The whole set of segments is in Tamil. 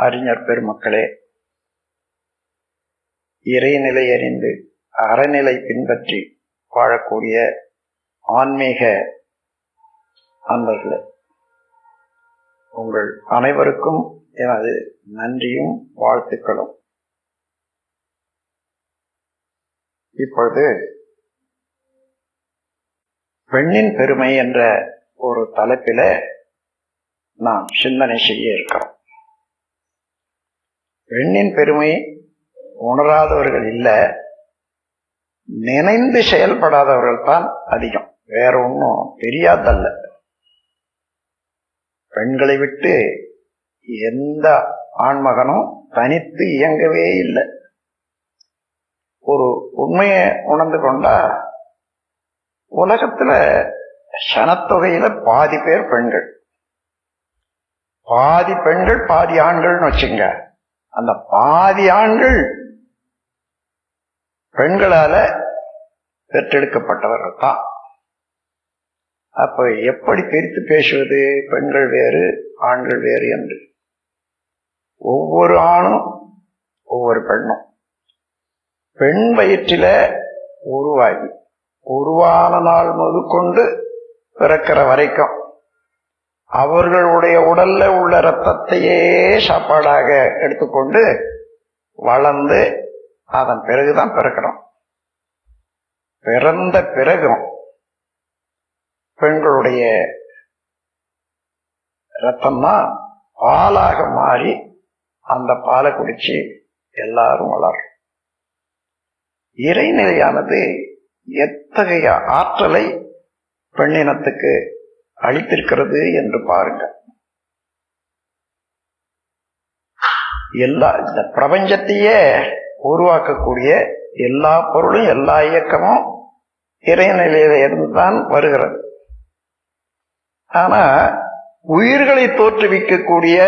அறிஞர் பெருமக்களே, இறைநிலை அறிந்து அறநிலை பின்பற்றி வாழக்கூடிய ஆன்மீக அன்பர்களே, உங்கள் அனைவருக்கும் எனது நன்றியும் வாழ்த்துக்களும். இப்பொழுது பெண்ணின் பெருமை என்ற ஒரு தலைப்பில நாம் சிந்தனை செய்ய இருக்கிறோம். பெண்ணின் பெருமை உணராதவர்கள் இல்லை, நினைந்து செயல்படாதவர்கள் தான் அதிகம். வேற ஒன்றும் தெரியாதல்ல. பெண்களை விட்டு எந்த ஆண்மகனும் தனித்து இயங்கவே இல்லை. ஒரு உண்மையை உணர்ந்து கொண்டா, உலகத்துல சனத்தொகையில பாதி பேர் பெண்கள், பாதி பெண்கள் பாதி ஆண்கள்னு வச்சுங்க. அந்த பாதி ஆண்கள் பெண்களால பெற்றெடுக்கப்பட்டவர்கள் தான். அப்ப எப்படி பிரித்து பேசுவது, பெண்கள் வேறு ஆண்கள் வேறு என்று? ஒவ்வொரு ஆணும் ஒவ்வொரு பெண்ணும் பெண் வயிற்றில உருவாகி உருவான நாள் முதற்கொண்டு பிறக்கிற வரைக்கும் அவர்களுடைய உடல்ல உள்ள இரத்தத்தையே சாப்பாடாக எடுத்துக்கொண்டு வளர்ந்து அதன் பிறகுதான் பிறக்கிறோம். பிறந்த பிறகும் பெண்களுடைய இரத்தம்தான் பாலாக மாறி அந்த பாலை குடிச்சு எல்லாரும் வளரும். இறைநிலையானது எத்தகைய ஆற்றலை பெண்ணினத்துக்கு அளித்திருக்கிறது என்று பாருங்க. இந்த பிரபஞ்சத்தையே உருவாக்கக்கூடிய எல்லா பொருளும் எல்லா இயக்கமும் இறைநிலையில இருந்துதான் வருகிறது. ஆனா உயிர்களை தோற்றுவிக்கக்கூடிய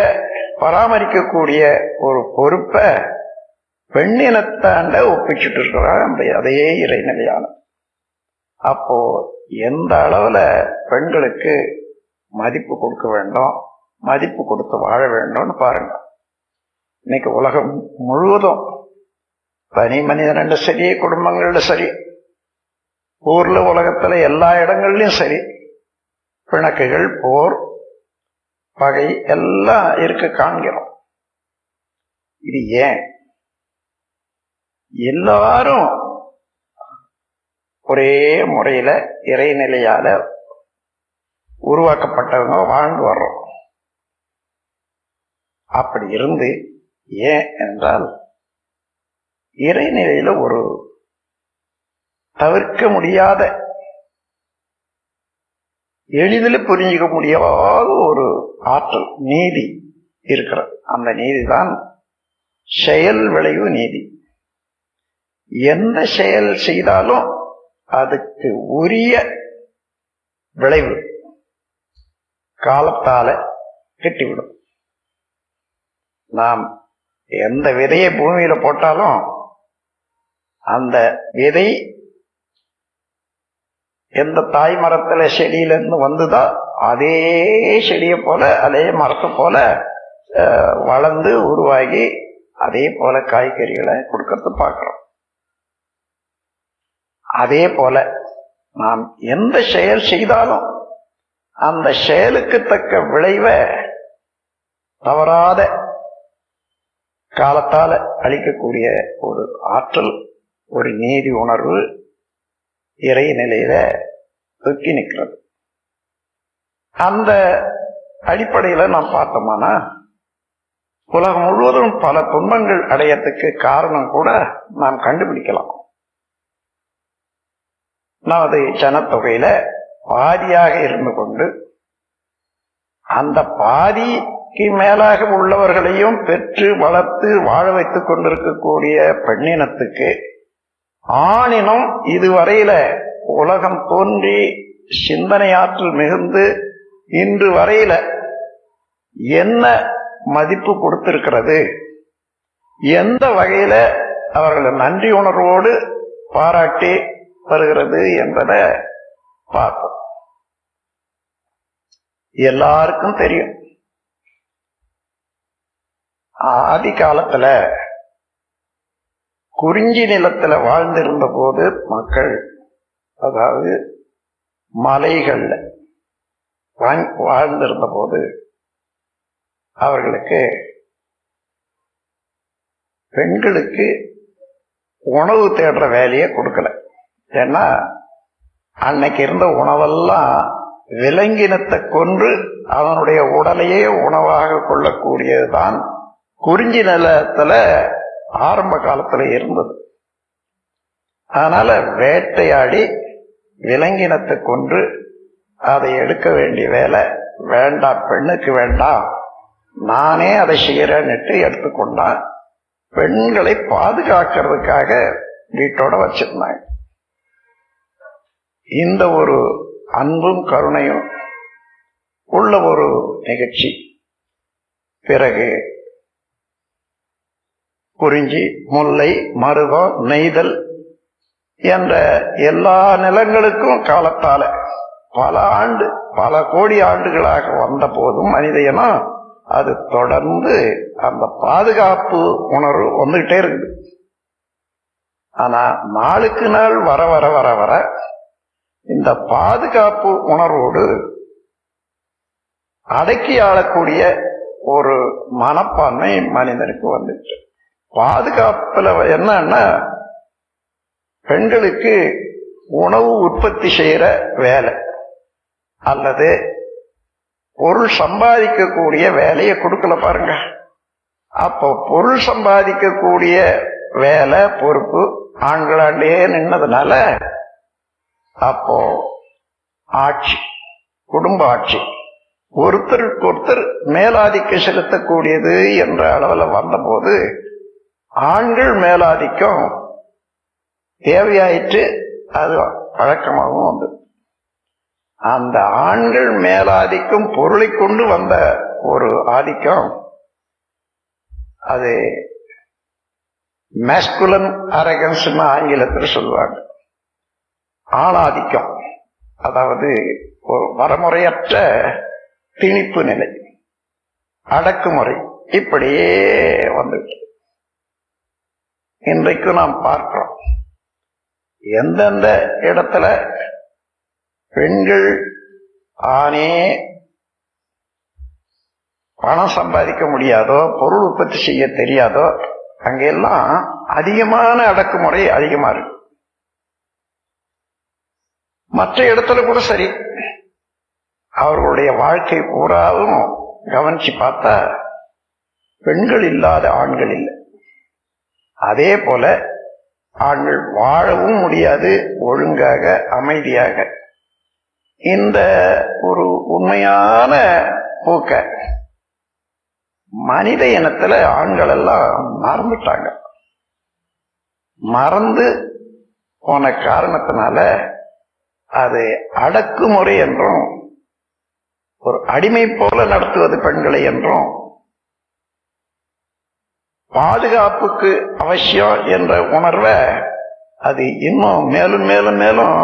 பராமரிக்கக்கூடிய ஒரு பொறுப்பை பெண்ணினத்தாண்ட ஒப்பிச்சுட்டு இருக்கிறாங்க அதே இறைநிலையான. அப்போ எந்த அளவுல பெண்களுக்கு மதிப்பு கொடுக்க வேண்டும், மதிப்பு கொடுத்து வாழ வேண்டும்னு பாருங்க. இன்னைக்கு உலகம் முழுவதும் தனி மனிதன் சரி, குடும்பங்கள்ல சரி, ஊர்ல உலகத்துல எல்லா இடங்கள்லயும் சரி, பிணக்குகள், போர், பகை எல்லாம் இருக்க காண்கிறோம். இது ஏன்? எல்லாரும் ஒரே முறையில இறைநிலையால உருவாக்கப்பட்டவங்க வாழ்ந்து வர்றோம். அப்படி இருந்து ஏன் என்றால், இறைநிலையில ஒரு தவிர்க்க முடியாத, எளிதில் புரிஞ்சிக்க முடியாத ஒரு ஆற்றல், நீதி இருக்கிறது. அந்த நீதிதான் செயல் விளைவு நீதி. எந்த செயல் செய்தாலும் அதுக்கு உரிய விளைவு காலத்தால கிட்டிவிடும். நாம் எந்த விதையை பூமியில போட்டாலும் அந்த விதை எந்த தாய் மரத்துல செடியிலிருந்து வந்துதோ அதே செடியை போல, அதே மரத்தை போல வளர்ந்து உருவாகி அதே போல காய்கறிகளை கொடுக்கறது பார்க்கிறோம். அதே போல நாம் எந்த செயல் செய்தாலும் அந்த செயலுக்கு தக்க விளைவை தவறாத காலத்தால் அளிக்கக்கூடிய ஒரு ஆற்றல், ஒரு நீதி உணர்வு இறைநிலையில தொக்கி நிற்கிறது. அந்த அடிப்படையில நாம் பார்த்தோம்னா, உலகம் முழுவதும் பல துன்பங்கள் அடையத்துக்கு காரணம் கூட நாம் கண்டுபிடிக்கலாம். நமது ஜனத்தொகையில பாதியாக இருந்து கொண்டு அந்த பாதிக்கு மேலாக உள்ளவர்களையும் பெற்று வளர்த்து வாழ வைத்துக் கொண்டிருக்கக்கூடிய பெண்ணினத்துக்கு ஆணினம் இதுவரையில உலகம் தோன்றி சிந்தனையாற்றல் மிகுந்து இன்று வரையில என்ன மதிப்பு கொடுத்திருக்கிறது, எந்த வகையில அவர்களை நன்றி உணர்வோடு பாராட்டி வருகிறது என்பதை பார்ப்போம். எல்லாருக்கும் தெரியும். ஆதி காலத்துல குறிஞ்சி நிலத்துல வாழ்ந்திருந்த போது மக்கள், அதாவது மலைகள்ல வாழ்ந்திருந்த போது அவர்களுக்கு பெண்களுக்கு உணவு தேடுற வேலையை கொடுக்கல. ஏன்னா அன்னைக்கு இருந்த உணவெல்லாம் விலங்கினத்தை கொன்று அவனுடைய உடலையே உணவாக கொள்ளக்கூடியதுதான் குறிஞ்சி நிலத்துல ஆரம்ப காலத்துல இருந்தது. அதனால வேட்டையாடி விலங்கினத்தை கொன்று அதை எடுக்க வேண்டிய வேலை வேண்டாம், பெண்ணுக்கு வேண்டாம், நானே அதை செய்யறேன்னுட்டு எடுத்துக்கொண்டான். பெண்களை பாதுகாக்கிறதுக்காக வீட்டோட வச்சிருந்தாங்க. இந்த ஒரு அன்பும் கருணையும் உள்ள ஒரு நிகழ்ச்சி பிறகு குறிஞ்சி, முல்லை, மருதம், நெய்தல் என்ற எல்லா நிலங்களுக்கும் காலத்தால பல கோடி ஆண்டுகளாக வந்த போதும் மனித இனம் அது தொடர்ந்து அந்த பாதுகாப்பு உணர்வு வந்துகிட்டே இருக்குது. ஆனா நாளுக்கு நாள் வர வர வர வர இந்த பாதுகாப்பு உணர்வோடு அடக்கி ஆளக்கூடிய ஒரு மனப்பான்மை மனிதனுக்கு வந்துச்சு. பாதுகாப்புல என்னன்னா பெண்களுக்கு உணவு உற்பத்தி செய்யற வேலை அல்லது பொருள் சம்பாதிக்கக்கூடிய வேலையை கொடுக்கல பாருங்க. அப்போ பொருள் சம்பாதிக்கக்கூடிய வேலை பொறுப்பு ஆண்களாண்டே நின்னதுனால அப்போ ஆட்சி, குடும்ப ஆட்சி ஒருத்தருக்கு ஒருத்தர் மேலாதிக்கம் செலுத்தக்கூடியது என்ற அளவில் வந்தபோது ஆண்கள் மேலாதிக்கம் தேவையாயிற்று. அது பழக்கமாகவும் வந்தது. அந்த ஆண்கள் மேலாதிக்கம் பொருளை கொண்டு வந்த ஒரு ஆதிக்கம், அது மேஸ்குலன் அரகன்ஸ் ஆங்கிலத்தில் சொல்லுவாங்க. ஆணாதிக்கம், அதாவது ஒரு வரமுறையற்ற திணிப்பு நிலை, அடக்குமுறை, இப்படியே வந்துட்டு இன்றைக்கு நாம் பார்க்கிறோம். எந்தெந்த இடத்துல பெண்கள் ஆனே பணம் சம்பாதிக்க முடியாதோ, பொருள் உற்பத்தி செய்ய தெரியாதோ, அங்கெல்லாம் அதிகமான அடக்குமுறை அதிகமா இருக்கு. மற்ற இடத்துல கூட சரி, அவர்களுடைய வாழ்க்கை பூராவும் கவனிச்சு பார்த்தா பெண்கள் இல்லாத ஆண்கள் இல்லை. அதே போல ஆண்கள் வாழவும் முடியாது ஒழுங்காக அமைதியாக. இந்த ஒரு உண்மையான போக்க மனித இனத்துல ஆண்கள் எல்லாம் மறந்துட்டாங்க. மறந்து போன காரணத்தினால அது அடக்குமுறை என்றும் ஒரு அடிமை போல நடத்துவது பெண்களை என்றும் பாதுகாப்புக்கு அவசியம் என்ற உணர்வை அது இன்னும் மேலும் மேலும் மேலும்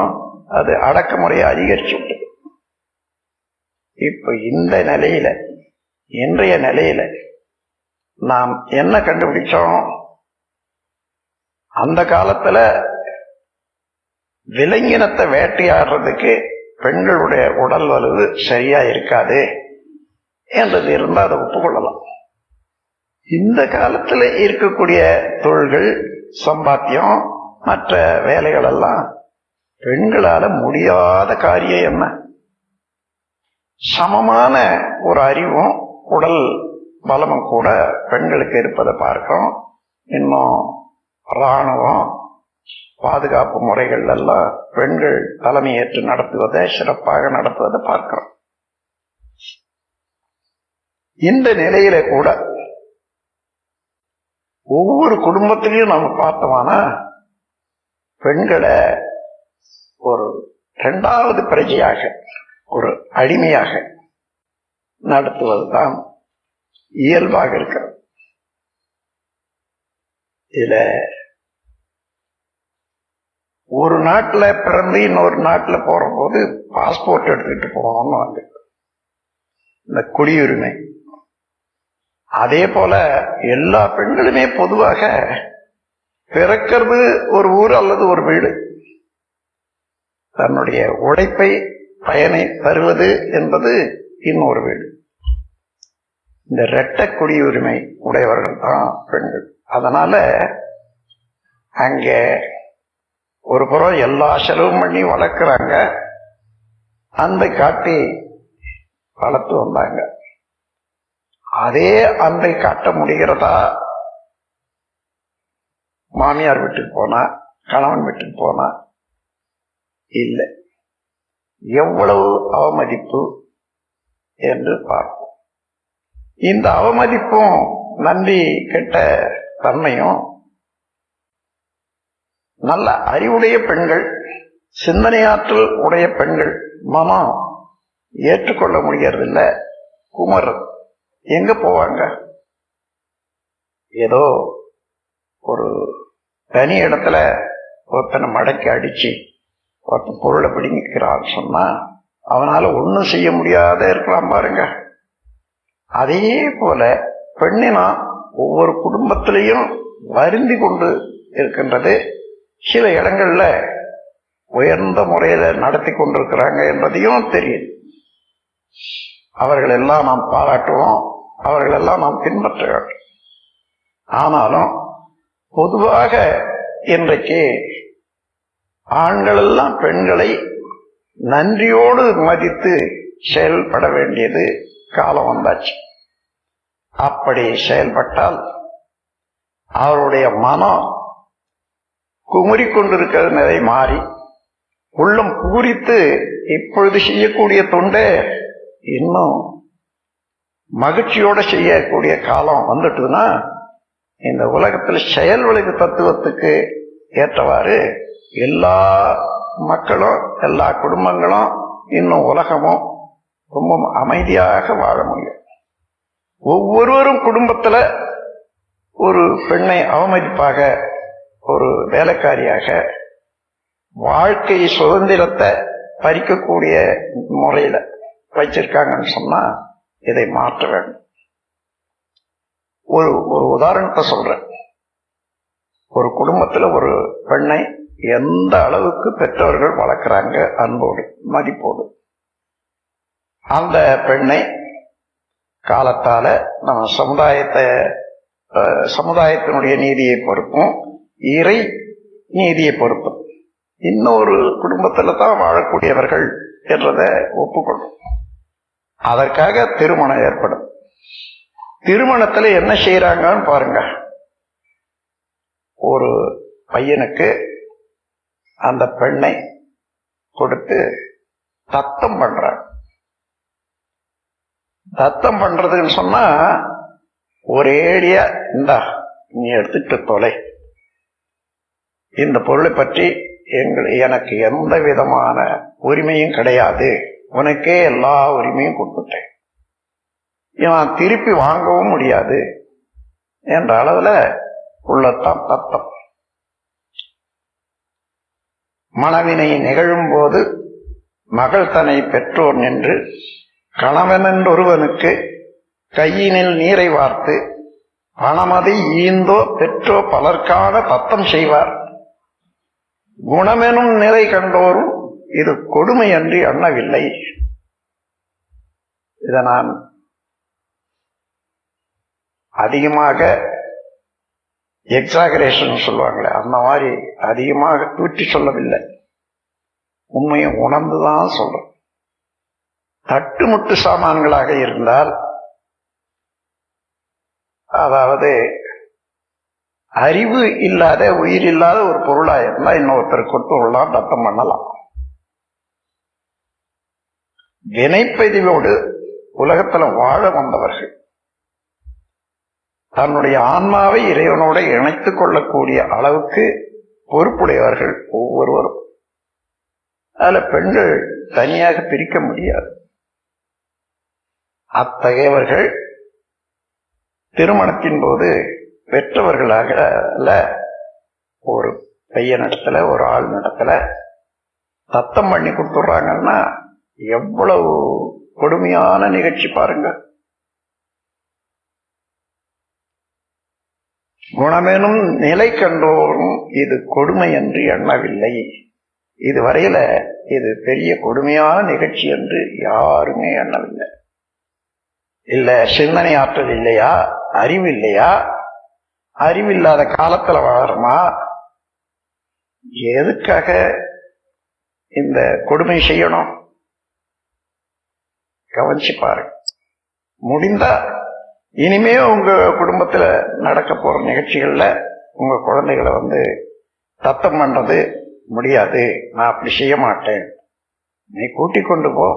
அது அடக்குமுறையை அதிகரிச்சு விட்டது. இப்ப இந்த நிலையில, இன்றைய நிலையில நாம் என்ன கண்டுபிடிச்சோம்? அந்த காலத்துல விலங்கினத்தை வேட்டையாடுறதுக்கு பெண்களுடைய உடல் வலுவு சரியா இருக்காது என்றது இருந்தால் அதை ஒப்புக்கொள்ளலாம். இந்த காலத்துல இருக்கக்கூடிய தொழில்கள், சம்பாத்தியம், மற்ற வேலைகள் எல்லாம் பெண்களால முடியாத காரியம் என்ன? சமமான ஒரு அறிவும் உடல் பலமும் கூட பெண்களுக்கு இருப்பதை பார்க்கிறோம். இன்னும் இராணுவம், பாதுகாப்பு முறைகள் எல்லாம் பெண்கள் தலைமையேற்று நடத்துவதை, சிறப்பாக நடத்துவதை பார்க்கிறோம். இந்த நிலையில கூட ஒவ்வொரு குடும்பத்திலையும் நம்ம பார்த்தோம்னா பெண்களை ஒரு இரண்டாவது பிரஜையாக, ஒரு அடிமையாக நடத்துவதுதான் இயல்பாக இருக்கிறது. இதுல ஒரு நாட்டுல பிறந்து இன்னொரு நாட்டுல போற போது பாஸ்போர்ட் எடுத்துக்கிட்டு போகணும்னு வந்து இந்த குடியுரிமை, அதே போல எல்லா பெண்களுமே பொதுவாக பிறக்கிறது ஒரு ஊர் அல்லது ஒரு வீடு, தன்னுடைய உழைப்பை பயனை தருவது என்பது இன்னொரு வீடு. இந்த இரட்டை குடியுரிமை உடையவர்கள் தான் பெண்கள். அதனால அங்க ஒரு புறம் எல்லா செலவும் பண்ணி வளர்க்கிறாங்க, அன்பை காட்டி வளர்த்து வந்தாங்க. அதே அன்பை காட்ட முடிகிறதா மாமியார் வீட்டுக்கு போனா, கணவன் வீட்டுக்கு போனா? இல்லை. எவ்வளவு அவமதிப்பு என்று பார்ப்போம். இந்த அவமதிப்பும் நன்றி கெட்ட தன்மையும் நல்ல அறிவுடைய பெண்கள், சிந்தனையாற்றல் உடைய பெண்கள் மனம் ஏற்றுக்கொள்ள முடியறதில்ல. குமர் எங்க போவாங்க? ஏதோ ஒரு தனி இடத்துல ஒருத்தனை மடக்கி அடிச்சு ஒருத்தன் பொருளை பிடிங்கிறான்னு சொன்னா அவனால ஒன்னும் செய்ய முடியாத இருக்கலாம் பாருங்க. அதே போல பெண்ணினா ஒவ்வொரு குடும்பத்திலையும் வருந்தி கொண்டு இருக்கின்றது. சில இடங்கள்ல உயர்ந்த முறையில நடத்தி கொண்டிருக்கிறாங்க என்பதையும் தெரியுது. அவர்கள் எல்லாம் நாம் பாராட்டுவோம், அவர்கள் எல்லாம் நாம் பின்பற்ற வேண்டும். ஆனாலும் பொதுவாக இன்றைக்கு ஆண்கள் எல்லாம் பெண்களை நன்றியோடு மதித்து செயல்பட வேண்டியது காலம் வந்தாச்சு. அப்படி செயல்பட்டால் அவருடைய மனம் குமுறிக்கொண்டிருக்கிறது நிலை மாறி உள்ளம் பூரித்து இப்பொழுது செய்யக்கூடிய தொண்டை இன்னும் மகிழ்ச்சியோட செய்யக்கூடிய காலம் வந்துட்டுதுன்னா, இந்த உலகத்தில் செயல் விளைவு தத்துவத்துக்கு ஏற்றவாறு எல்லா மக்களும் எல்லா குடும்பங்களும் இன்னும் உலகமும் ரொம்ப அமைதியாக வாழ முடியும். ஒவ்வொருவரும் குடும்பத்துல ஒரு பெண்ணை அவமதிப்பாக, ஒரு வேலைக்காரியாக, வாழ்க்கை சுதந்திரத்தை பறிக்கக்கூடிய முறையில வச்சிருக்காங்கன்னு சொன்னா இதை மாற்ற வேண்டும். ஒரு உதாரணத்தை சொல்றேன். ஒரு குடும்பத்துல ஒரு பெண்ணை எந்த அளவுக்கு பெற்றவர்கள் வளர்க்கிறாங்க, அன்போடு மதிப்போடு, அந்த பெண்ணை காலத்தால நம்ம சமுதாயத்தினுடைய நீதியை பொறுப்பும் இறை நீதியை பொறுப்பும் இன்னொரு குடும்பத்துல தான் வாழக்கூடியவர்கள் என்றதை ஒப்புக்கொள்ளும். அதற்காக திருமணம் ஏற்படும். திருமணத்துல என்ன செய்யறாங்கன்னு பாருங்க. ஒரு பையனுக்கு அந்த பெண்ணை கொடுத்து தத்தம் பண்றாங்க. தத்தம் பண்றதுன்னு சொன்னா ஒரேடியா இந்தா நீ எடுத்துட்டு தொலை, இந்த பொருளை பற்றி எனக்கு எந்த விதமான உரிமையும் கிடையாது, உனக்கே எல்லா உரிமையும் கொடுத்துட்டேன், இவன் திருப்பி வாங்கவும் முடியாது என்ற அளவுல உள்ளத்தான் தத்தம். மணவினை நிகழும் போது மகள் தன்னை பெற்றோர் நின்று கணவனொருவனுக்கு கையினில் நீரை வார்த்து பணமதை ஈந்தோ பெற்றோ பலர்க்கான தத்தம் செய்வார். குணமெனும் நிறை கண்டோரும் இது கொடுமை அன்றி அண்ணவில்லை. இதை நான் அதிகமாக எக்ஸாகரேஷன் சொல்லுவாங்களே, அந்த மாதிரி அதிகமாக தூற்றி சொல்லவில்லை, உண்மையை உணர்ந்துதான் சொல்றேன். தட்டுமுட்டு சாமான்களாக இருந்தால், அதாவது அறிவு இல்லாத உயிர் இல்லாத ஒரு பொருளா இருந்தா இன்னொருத்தர் கொட்டு விடலாம், தத்தம் பண்ணலாம். வினைப்பதிவோடு உலகத்துல வாழ வந்தவர்கள் தன்னுடைய ஆன்மாவை இறைவனோட இணைத்துக் கொள்ளக்கூடிய அளவுக்கு பொறுப்புடையவர்கள் ஒவ்வொருவரும். அதுல பெண்கள் தனியாக பிரிக்க முடியாது. அத்தகையவர்கள் திருமணத்தின் போது பெற்றவர்களாக ஒரு பையனிடத்துல ஒரு ஆள் நடத்துல தத்தம் பண்ணி கொடுத்துடுறாங்கன்னா எவ்வளவு கொடுமையான நிகழ்ச்சி பாருங்க. குணமெனும் நிலை கண்டோரும் இது கொடுமை என்று எண்ணவில்லை. இதுவரையில இது பெரிய கொடுமையான நிகழ்ச்சி என்று யாருமே எண்ணவில்லை. இல்ல சிந்தனை ஆற்றல் இல்லையா, அறிவு இல்லையா, அறிவில்லாத காலத்துல வாழறோமா, எதுக்காக இந்த கொடுமை செய்யணும்? கவனிச்சு பாருங்க. முடிந்தா இனிமே உங்க குடும்பத்துல நடக்க போற நிகழ்ச்சிகள்ல உங்க குழந்தைகளை தத்தம் பண்றது முடியாது, நான் அப்படி செய்ய மாட்டேன், நீ கூட்டிக் கொண்டு போ,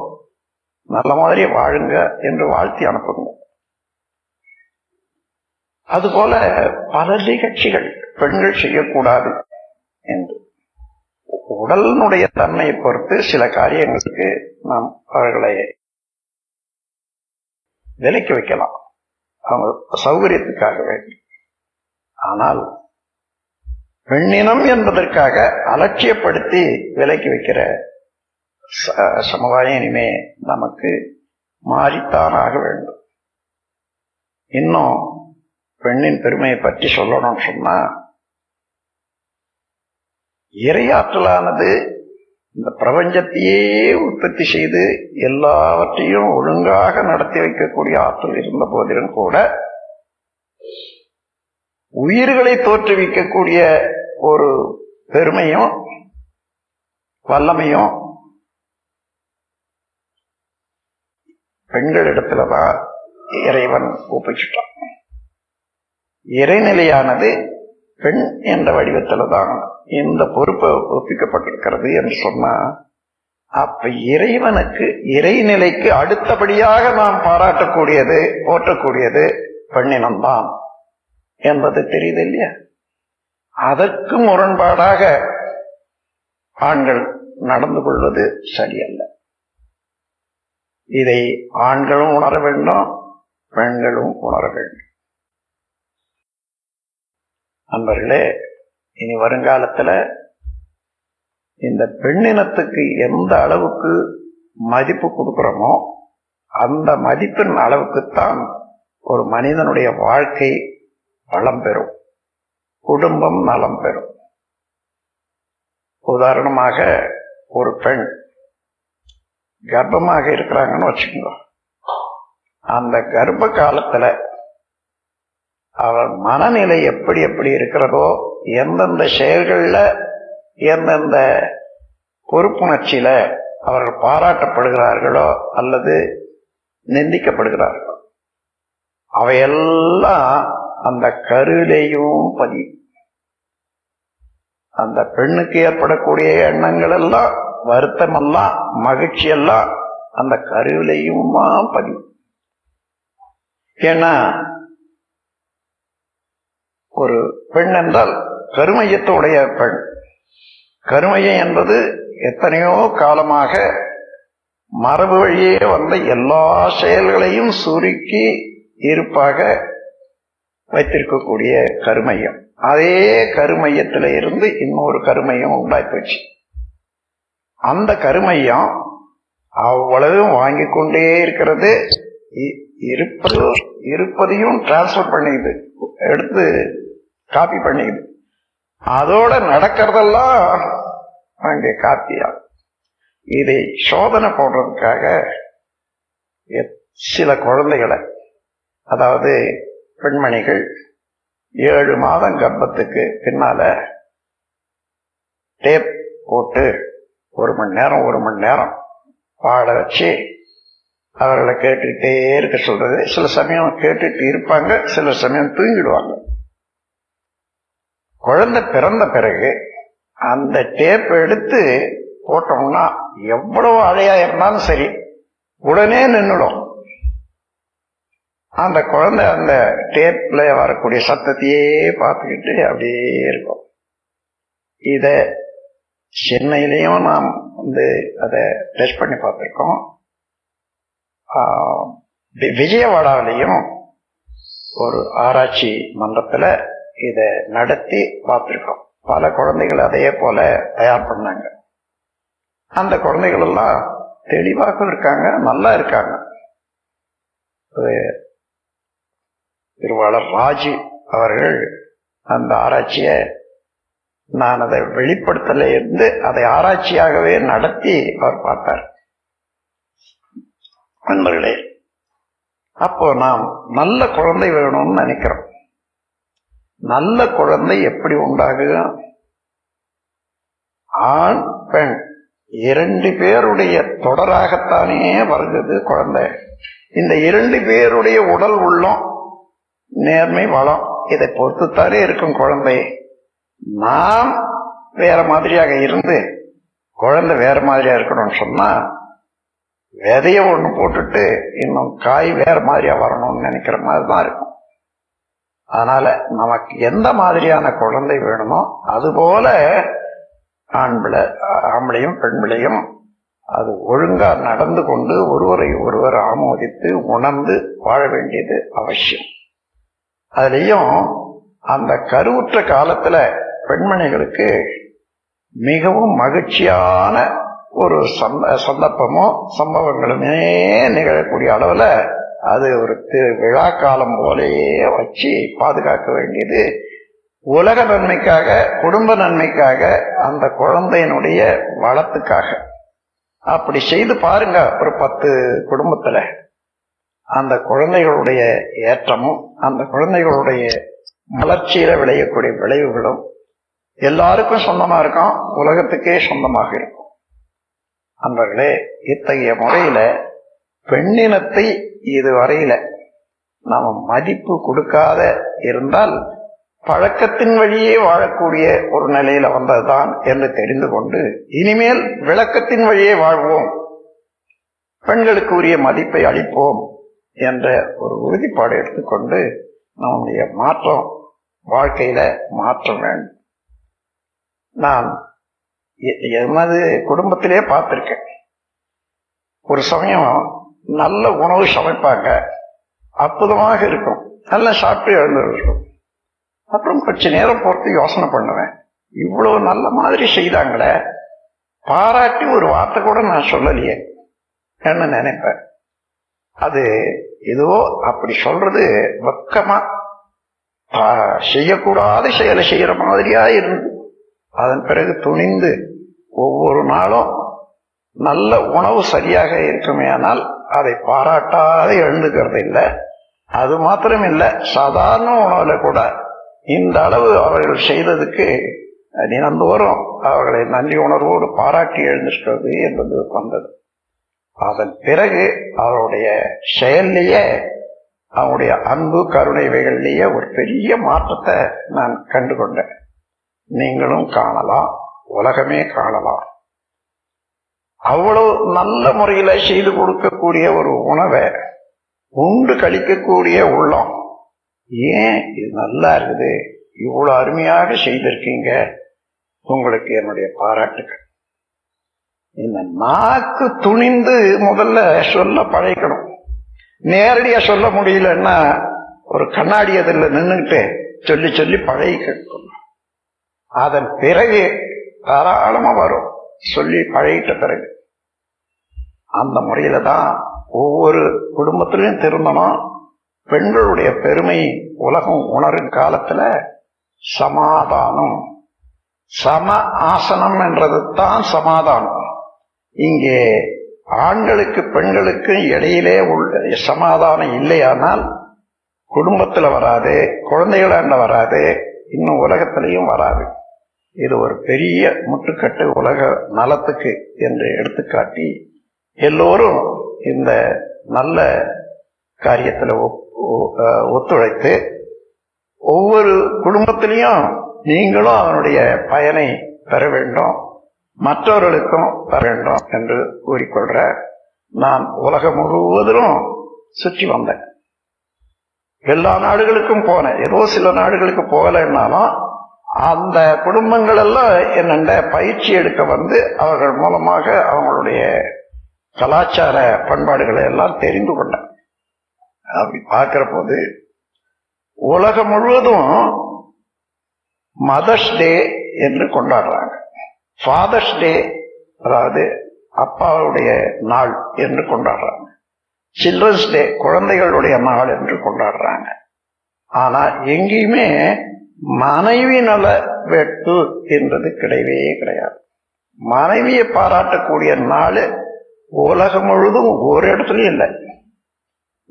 நல்ல மாதிரி வாழுங்க என்று வாழ்த்தி அனுப்புங்க. அதுபோல பல நிகழ்ச்சிகள் பெண்கள் செய்யக்கூடாது என்று உடலினுடைய தன்மையை பொறுத்து சில காரியங்களுக்கு நாம் அவர்களை விலக்கி வைக்கலாம், அவங்க சௌகரியத்துக்காக வேண்டி. ஆனால் பெண்ணினம் என்பதற்காக அலட்சியப்படுத்தி விலக்கி வைக்கிற சமுதாயம் இனிமே நமக்கு மாறித்தான் ஆக வேண்டும். இன்னும் பெண்ணின் பெருமையை பற்றி சொல்லணும்னு சொன்னா, இறையாற்றலானது இந்த பிரபஞ்சத்தையே உற்பத்தி செய்து எல்லாவற்றையும் ஒழுங்காக நடத்தி வைக்கக்கூடிய ஆற்றல் இருந்த போதிலும் கூட உயிர்களை தோற்றுவிக்கக்கூடிய ஒரு பெருமையும் வல்லமையும் பெண்களிடத்துலதான் இறைவன் ஒப்பிச்சுட்டான். இறைநிலையானது பெண் என்ற வடிவத்தில்தான் இந்த பொறுப்பை ஒப்பிக்கப்பட்டிருக்கிறது என்று சொன்னா, அப்ப இறைவனுக்கு இறைநிலைக்கு அடுத்தபடியாக நாம் பாராட்டக்கூடியது போற்றக்கூடியது பெண்ணினம்தான் என்பது தெரியுது இல்லையா? அதற்கு முரண்பாடாக ஆண்கள் நடந்து கொள்வது சரியல்ல. இதை ஆண்களும் உணர வேண்டும், பெண்களும் உணர வேண்டும். நண்பர்களே, இனி வருங்காலத்துல இந்த பெண்ணினத்துக்கு எந்த அளவுக்கு மதிப்பு கொடுக்கிறோமோ அந்த மதிப்பின் அளவுக்குத்தான் ஒரு மனிதனுடைய வாழ்க்கை வளம் பெறும், குடும்பம் நலம் பெறும். உதாரணமாக ஒரு பெண் கர்ப்பமாக இருக்கிறாங்கன்னு வச்சுக்கோங்க. அந்த கர்ப்ப காலத்துல அவர் மனநிலை எப்படி எப்படி இருக்கிறதோ, எந்தெந்த செயல்கள்ல எந்தெந்த பொறுப்புணர்ச்சியில அவர்கள் பாராட்டப்படுகிறார்களோ அல்லது நிந்திக்கப்படுகிறார்களோ அவையெல்லாம் அந்த கருவிலையும் பதியும். அந்த பெண்ணுக்கு ஏற்படக்கூடிய எண்ணங்கள் எல்லாம், வருத்தம் எல்லாம், மகிழ்ச்சி எல்லாம் அந்த கருவிலையுமா பதியும். ஏன்னா ஒரு பெண் என்றால் கருமையத்துடைய பெண். கருமையம் என்பது எத்தனையோ காலமாக மரபு வழியே வந்த எல்லா செயல்களையும் சுருக்கி இருப்பாக வைத்திருக்கக்கூடிய கருமையம். அதே கருமையத்தில இருந்து இன்னொரு கருமையம் உண்டாயிப்போச்சு. அந்த கருமையம் அவ்வளவு வாங்கி கொண்டே இருக்கிறது, இருப்பதையும் டிரான்ஸ்பர் பண்ணிக்குது, எடுத்து காப்பி பண்ணிக்குது. அதோட நடக்கிறதெல்லாம் அங்கே காப்பியா. இதை சோதனை போடுறதுக்காக சில குழந்தைகளை, அதாவது பெண்மணிகள் 7 மாதம் கர்ப்பத்துக்கு பின்னால டேப் போட்டு 1 மணி நேரம் பாட வச்சு அவர்களை கேட்டுக்கிட்டே இருக்க சொல்றது. சில சமயம் கேட்டுட்டு இருப்பாங்க, சில சமயம் தூங்கிடுவாங்க. குழந்தை பிறந்த பிறகு அந்த டேப் எடுத்து போட்டோம்னா எவ்வளவு அழையா இருந்தாலும் சரி உடனே நின்னுடும். அந்த குழந்தை அந்த டேப்ல வரக்கூடிய சத்தத்தையே பார்த்துக்கிட்டு அப்படியே இருக்கும். இத சென்னையிலையும் நாம் அதை டெஸ்ட் பண்ணி பார்த்திருக்கோம். விஜயவாடாவிலையும் ஒரு ஆராய்ச்சி மன்றத்துல இத நடத்தி பார்த்திருக்கோம். பல குழந்தைகள் அதே போல தயார் பண்ணாங்க. அந்த குழந்தைகள் எல்லாம் தெளிவாக இருக்காங்க, நல்லா இருக்காங்க. திருவாளர் ராஜு அவர்கள் அந்த ஆராய்ச்சியை நான் அதை வெளிப்படுத்தல இருந்து அதை ஆராய்ச்சியாகவே நடத்தி அவர் பார்த்தார். நண்பர்களே, அப்போ நாம் நல்ல குழந்தை வேணும்னு நினைக்கிறோம். நல்ல குழந்தை எப்படி உண்டாகுது? ஆண் பெண் 2 பேருடைய தொடராகத்தானே வருகிறது குழந்தை. இந்த 2 பேருடைய உடல் உள்ளம், நேர்மை, வளம், இதை பொறுத்துத்தானே இருக்கும் குழந்தை. நாம் வேற மாதிரியாக இருந்து குழந்தை வேற மாதிரியா இருக்கணும்னு சொன்னா விதைய ஒண்ணு போட்டுட்டு இன்னும் காய் வேற மாதிரியா வரணும்னு நினைக்கிற மாதிரிதான் இருக்கும். அதனால நமக்கு எந்த மாதிரியான குழந்தை வேணுமோ அதுபோல ஆம்பளையும் பெண்பிளையும் அது ஒழுங்கா நடந்து கொண்டு ஒருவரை ஒருவர் ஆமோதித்து உணர்ந்து வாழ வேண்டியது அவசியம். அதுலயும் அந்த கருவுற்ற காலத்துல பெண்மணிகளுக்கு மிகவும் மகிழ்ச்சியான ஒரு சந்தர்ப்பமோ சம்பவங்களுமே நிகழக்கூடிய அளவுல அது ஒரு விழா காலம் போலேயே வச்சு பாதுகாக்க வேண்டியது உலக நன்மைக்காக, குடும்ப நன்மைக்காக, அந்த குழந்தையினுடைய வளத்துக்காக. அப்படி செய்து பாருங்க. ஒரு 10 குடும்பத்துல அந்த குழந்தைகளுடைய ஏற்றமும் அந்த குழந்தைகளுடைய வளர்ச்சியில விளையக்கூடிய விளைவுகளும் எல்லாருக்கும் சொந்தமா இருக்கும், உலகத்துக்கே சொந்தமாக இருக்கும். அன்பர்களே, இத்தகைய முறையில பெண்ணினத்தை இதுவரையில நாம மதிப்பு கொடுக்காத இருந்தால் பழக்கத்தின் வழியே வாழக்கூடிய ஒரு நிலையில வந்ததுதான் என்று தெரிந்து கொண்டு இனிமேல் விளக்கத்தின் வழியே வாழ்வோம், பெண்களுக்கு உரிய மதிப்பை அளிப்போம் என்ற ஒரு உறுதிப்பாடு எடுத்துக்கொண்டு நம்முடைய மாற்றம் வாழ்க்கையில மாற்றம் வேண்டும். நான் எமது குடும்பத்திலே பார்த்திருக்கேன். ஒரு சமயம் நல்ல உணவு சமைப்பாங்க, அற்புதமாக இருக்கும், நல்லா சாப்பிட்டு எழுந்திருக்கும். அப்புறம் கொஞ்ச நேரம் பொறுத்து யோசனை பண்ணுவேன், இவ்வளவு நல்ல மாதிரி செய்தாங்களே, பாராட்டி ஒரு வார்த்தை கூட நான் சொல்லலையே என்ன நினைப்பேன். அது ஏதோ அப்படி சொல்றது வெக்கமா செய்யக்கூடாத செயலை செய்யற மாதிரியா இருந்து அதன் பிறகு துணிந்து ஒவ்வொரு நாளும் நல்ல உணவு சரியாக இருக்குமே ஆனால் அதை பாராட்டாத எழுந்துக்கிறது இல்லை. அது மாத்திரம் இல்லை, சாதாரண உணவுல கூட இந்த அளவு அவர்கள் செய்ததுக்கு தினந்தோறும் அவர்களை நன்றி உணர்வோடு பாராட்டி எழுந்திருக்கிறது என்பது வந்தது. அதன் பிறகு அவருடைய செயல்லையே, அவருடைய அன்பு கருணைவைகளிலேயே ஒரு பெரிய மாற்றத்தை நான் கண்டுகொண்டேன். நீங்களும் காணலாம், உலகமே காணலாம். அவ்வளவு நல்ல முறையில செய்து கொடுக்கக்கூடிய ஒரு உணவை உண்டு கழிக்கக்கூடிய உள்ளம், ஏன் இது நல்லா இருக்குது, இவ்வளவு அருமையாக செய்திருக்கீங்க, உங்களுக்கு என்னுடைய பாராட்டுகள். இந்த நாக்கு துணிந்து முதல்ல சொல்ல பழகிக்கணும். நேரடியா சொல்ல முடியலன்னா ஒரு கண்ணாடி அதில் நின்றுட்டு சொல்லி சொல்லி பழகிக்கணும். அதன் பிறகு தாராளமா வரும், சொல்லி பழகிட்ட பிறகு. அந்த முறையில தான் ஒவ்வொரு குடும்பத்திலையும் திருந்தணும். பெண்களுடைய பெருமை உலகம் உணரும் காலத்துல சமாதானம், சம ஆசனம் என்றது தான் சமாதானம். இங்கே ஆண்களுக்கு பெண்களுக்கு இடையிலே உள்ள சமாதானம் இல்லையானால் குடும்பத்துல வராது, குழந்தைகளாண்ட வராது, இன்னும் உலகத்திலையும் வராது. இது ஒரு பெரிய முட்டுக்கட்டு உலக நலத்துக்கு என்று எடுத்துக்காட்டி எல்லோரும் இந்த நல்ல காரியத்துல ஒத்துழைத்து ஒவ்வொரு குடும்பத்திலையும் நீங்களும் அதனுடைய பயனை பெற வேண்டும், மற்றவர்களுக்கும் பெற வேண்டும் என்று கூறிக்கொள்ற. நான் உலகம் முழுவதிலும் சுற்றி வந்தேன், எல்லா நாடுகளுக்கும் போனேன். ஏதோ சில நாடுகளுக்கு போகலைன்னாலும் அந்த குடும்பங்கள் எல்லாம் என்னென்ன பயிற்சி எடுக்க வந்து அவர்கள் மூலமாக அவங்களுடைய கலாச்சார பண்பாடுகளை எல்லாம் தெரிந்து கொண்டேன். அப்படி பார்க்கிற போது உலகம் முழுவதும் மதர்ஸ் டே என்று கொண்டாடுறாங்க, ஃபாதர்ஸ் டே அதாவது அப்பாவுடைய நாள் என்று கொண்டாடுறாங்க, சில்ட்ரன்ஸ் டே குழந்தைகளுடைய நாள் என்று கொண்டாடுறாங்க. ஆனா எங்கேயுமே மனைவி நல வேட்பு என்றது கிடையவே கிடையாது. மனைவியை பாராட்டக்கூடிய நாள் உலகம் முழுதும் ஒரு இடத்துலயும் இல்லை.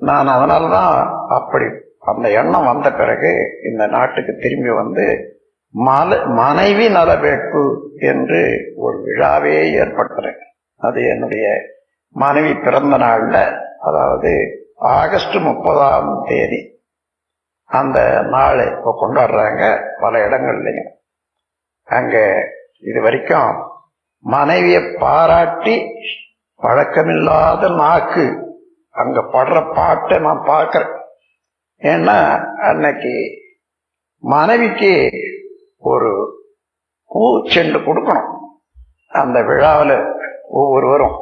நான் அதனால்தான் அப்படி அந்த எண்ணம் வந்த பிறகு இந்த நாட்டுக்கு திரும்பி வந்து மனைவி நல வேட்பு என்று ஒரு விழாவே ஏற்படுத்துறேன். அது என்னுடைய மனைவி பிறந்த நாள்ல, அதாவது ஆகஸ்ட் 30 அந்த நாளை இப்போ கொண்டாடுறாங்க பல இடங்கள்லையும். அங்க இது வரைக்கும் மனைவியை பாராட்டி பழக்கமில்லாத நாக்கு அங்க படுற பாட்டை நான் பார்க்கிறேன். ஏன்னா அன்னைக்கு மனைவிக்கு ஒரு பூ செண்டு கொடுக்கணும். அந்த விழாவில் ஒவ்வொருவரும்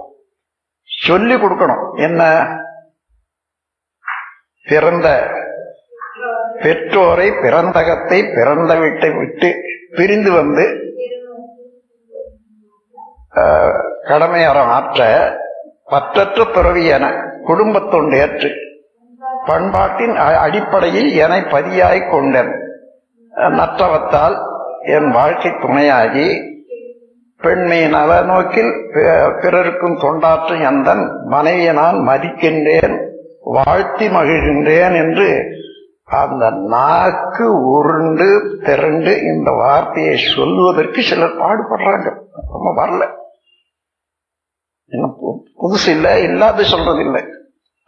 சொல்லி கொடுக்கணும். என்ன, பிறந்த பெற்றோரை, பிறந்தகத்தை, பிறந்த வீட்டை விட்டு பிரிந்து வந்து கடமையாரம் ஆற்ற பற்றற்ற துறவி என குடும்பத்தொண்டு ஏற்று பண்பாட்டின் அடிப்படையில் என பதியாய் கொண்டேன். நற்றவத்தால் என் வாழ்க்கை துணையாகி பெண்மை நல நோக்கில் பிறருக்கும் தொண்டாற்றும் எந்தன் மனைவியை நான் மதிக்கின்றேன், வாழ்த்தி மகிழ்கின்றேன் என்று அந்த நாக்கு உருண்டு திரண்டு இந்த வார்த்தையை சொல்லுவதற்கு சிலர் பாடுபடுறாங்க. ரொம்ப வரல, இன்னும் புதுசு இல்லை, இல்லாத சொல்றது இல்லை.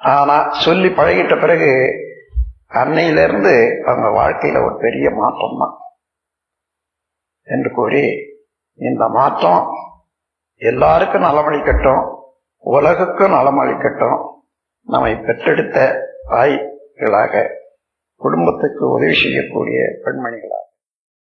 ஆனா சொல்லி பழகிட்ட பிறகு அன்னையிலிருந்து அவங்க வாழ்க்கையில ஒரு பெரிய மாற்றம் தான் என்று கூறி, இந்த மாற்றம் எல்லாருக்கும் நலமளிக்கட்டும், உலகுக்கும் நலமளிக்கட்டும். நம்மை பெற்றெடுத்த தாய்களாக, குடும்பத்துக்கு உதவி செய்யக்கூடிய பெண்மணிகளாக